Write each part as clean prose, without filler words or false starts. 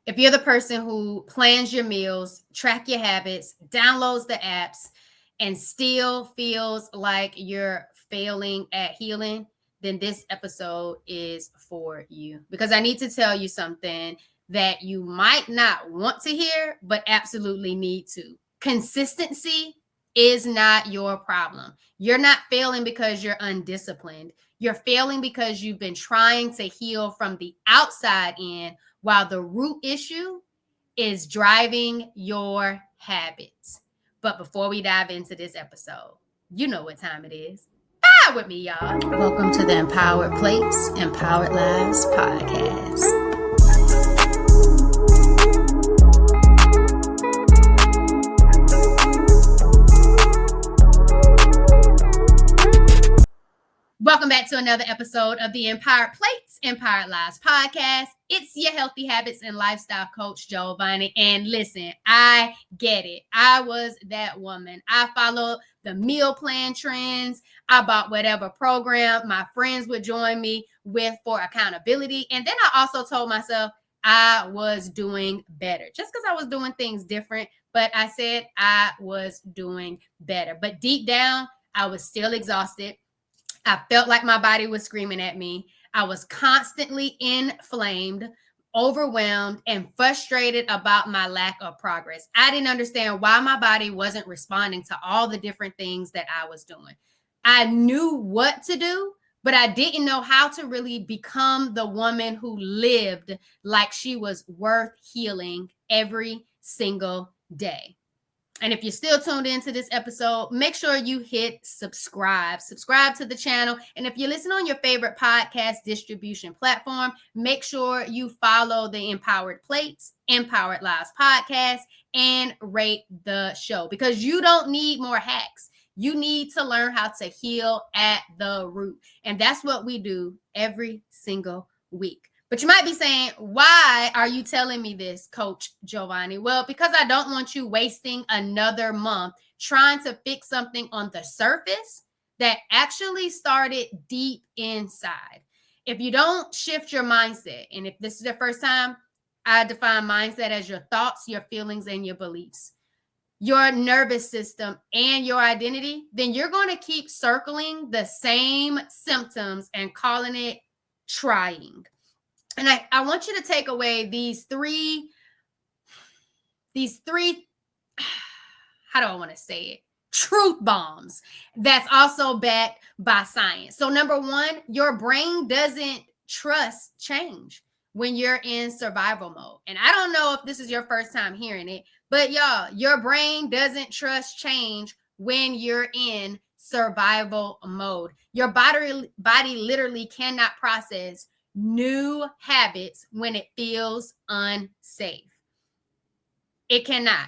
If you're the person who plans your meals, track your habits, downloads the apps, and still feels like you're failing at healing, then this episode is for you. Because I need to tell you something that you might not want to hear, but absolutely need to. Consistency is not your problem. You're not failing because you're undisciplined. You're failing because you've been trying to heal from the outside in, while the root issue is driving your habits. But before we dive into this episode, you know what time it is. Ride with me, y'all. Welcome to the Empowered Plates, Empowered Lives podcast. Welcome back to another episode of the Empowered Plates, Empowered Lives podcast. It's your healthy habits and lifestyle coach, Jovonnie. And listen, I get it. I was that woman. I followed the meal plan trends. I bought whatever program my friends would join me with for accountability. And then I also told myself I was doing better just because I was doing things different. But I said I was doing better. But deep down, I was still exhausted. I felt like my body was screaming at me. I was constantly inflamed, overwhelmed, and frustrated about my lack of progress. I didn't understand why my body wasn't responding to all the different things that I was doing. I knew what to do, but I didn't know how to really become the woman who lived like she was worth healing every single day. And if you're still tuned into this episode, make sure you hit subscribe to the channel. And if you listen on your favorite podcast distribution platform, make sure you follow the Empowered Plates, Empowered Lives podcast, and rate the show, because you don't need more hacks. You need to learn how to heal at the root. And that's what we do every single week. But you might be saying, why are you telling me this, Coach Jovonnie? Well, because I don't want you wasting another month trying to fix something on the surface that actually started deep inside. If you don't shift your mindset, and if this is the first time, I define mindset as your thoughts, your feelings, and your beliefs, your nervous system, and your identity, then you're going to keep circling the same symptoms and calling it trying. And I want you to take away these three, how do I want to say it? Truth bombs that's also backed by science. So number one, your brain doesn't trust change when you're in survival mode. And I don't know if this is your first time hearing it, but y'all, your brain doesn't trust change when you're in survival mode. Your body literally cannot process new habits when it feels unsafe. It cannot.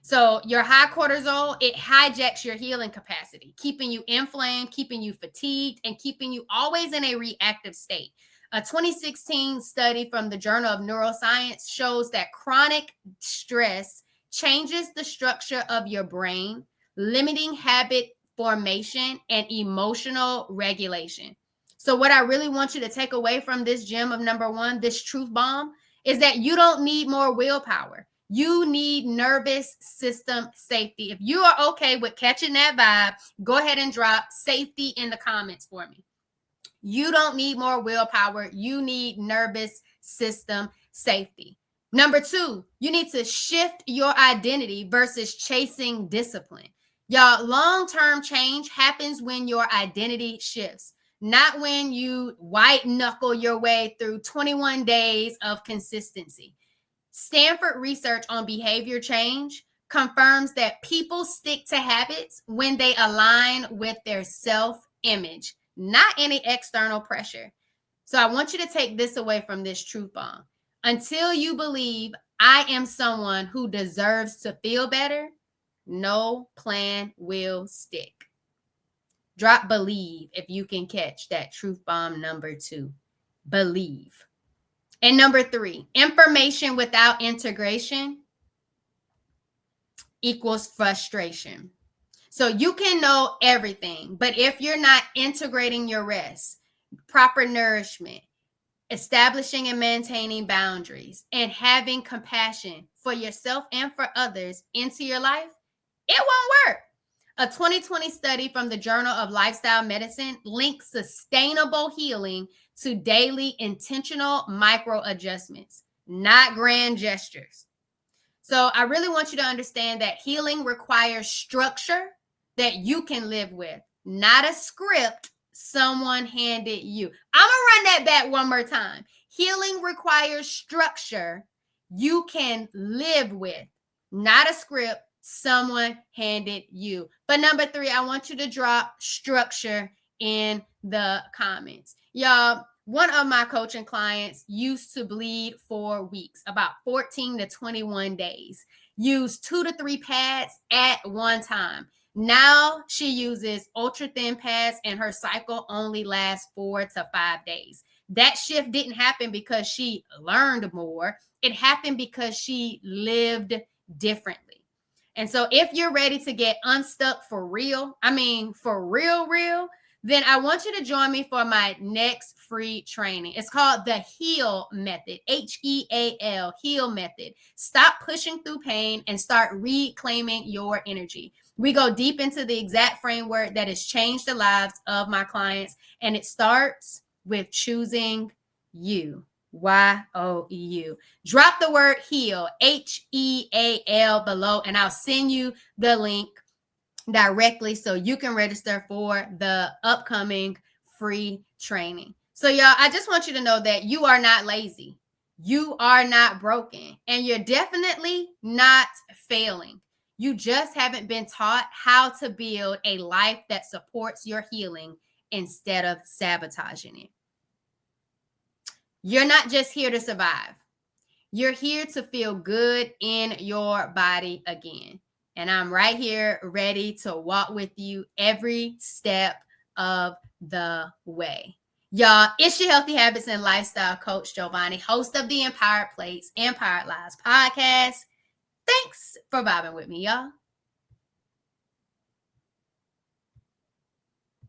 So your high cortisol, it hijacks your healing capacity, keeping you inflamed, keeping you fatigued, and keeping you always in a reactive state. A 2016 study from the Journal of Neuroscience shows that chronic stress changes the structure of your brain, limiting habit formation and emotional regulation. So what I really want you to take away from this gem of number one, this truth bomb, is that you don't need more willpower. You need nervous system safety. If you are okay with catching that vibe, go ahead and drop safety in the comments for me. You don't need more willpower. You need nervous system safety. Number two, you need to shift your identity versus chasing discipline. Y'all, long-term change happens when your identity shifts, not when you white knuckle your way through 21 days of consistency. Stanford research on behavior change confirms that people stick to habits when they align with their self-image, not any external pressure. So I want you to take this away from this truth bomb. Until you believe I am someone who deserves to feel better, no plan will stick. Drop believe if you can catch that truth bomb number two. Believe. And number three, information without integration equals frustration. So you can know everything, but if you're not integrating your rest, proper nourishment, establishing and maintaining boundaries, and having compassion for yourself and for others into your life, it won't work. A 2020 study from the Journal of Lifestyle Medicine links sustainable healing to daily intentional micro adjustments, not grand gestures. So I really want you to understand that healing requires structure that you can live with, not a script someone handed you. I'm going to run that back one more time. Healing requires structure you can live with, not a script someone handed you. But number 3, I want you to drop structure in the comments. Y'all, one of my coaching clients used to bleed for weeks, about 14 to 21 days, used 2 to 3 pads at one time. Now she uses ultra thin pads and her cycle only lasts 4 to 5 days. That shift didn't happen because she learned more. It happened because she lived differently. And so if you're ready to get unstuck for real, for real, then I want you to join me for my next free training. It's called the H.E.A.L method, H-E.A.L, H.E.A.L method. Stop pushing through pain and start reclaiming your energy. We go deep into the exact framework that has changed the lives of my clients, and it starts with choosing you. Y-O-U. Drop the word HEAL, H-E-A-L below, and I'll send you the link directly so you can register for the upcoming free training. So y'all, I just want you to know that you are not lazy. You are not broken, and you're definitely not failing. You just haven't been taught how to build a life that supports your healing instead of sabotaging it. You're not just here to survive. You're here to feel good in your body again. And I'm right here ready to walk with you every step of the way. Y'all, it's your Healthy Habits and Lifestyle Coach, Jovonnie, host of the Empowered Plates, Empowered Lives podcast. Thanks for vibing with me, y'all.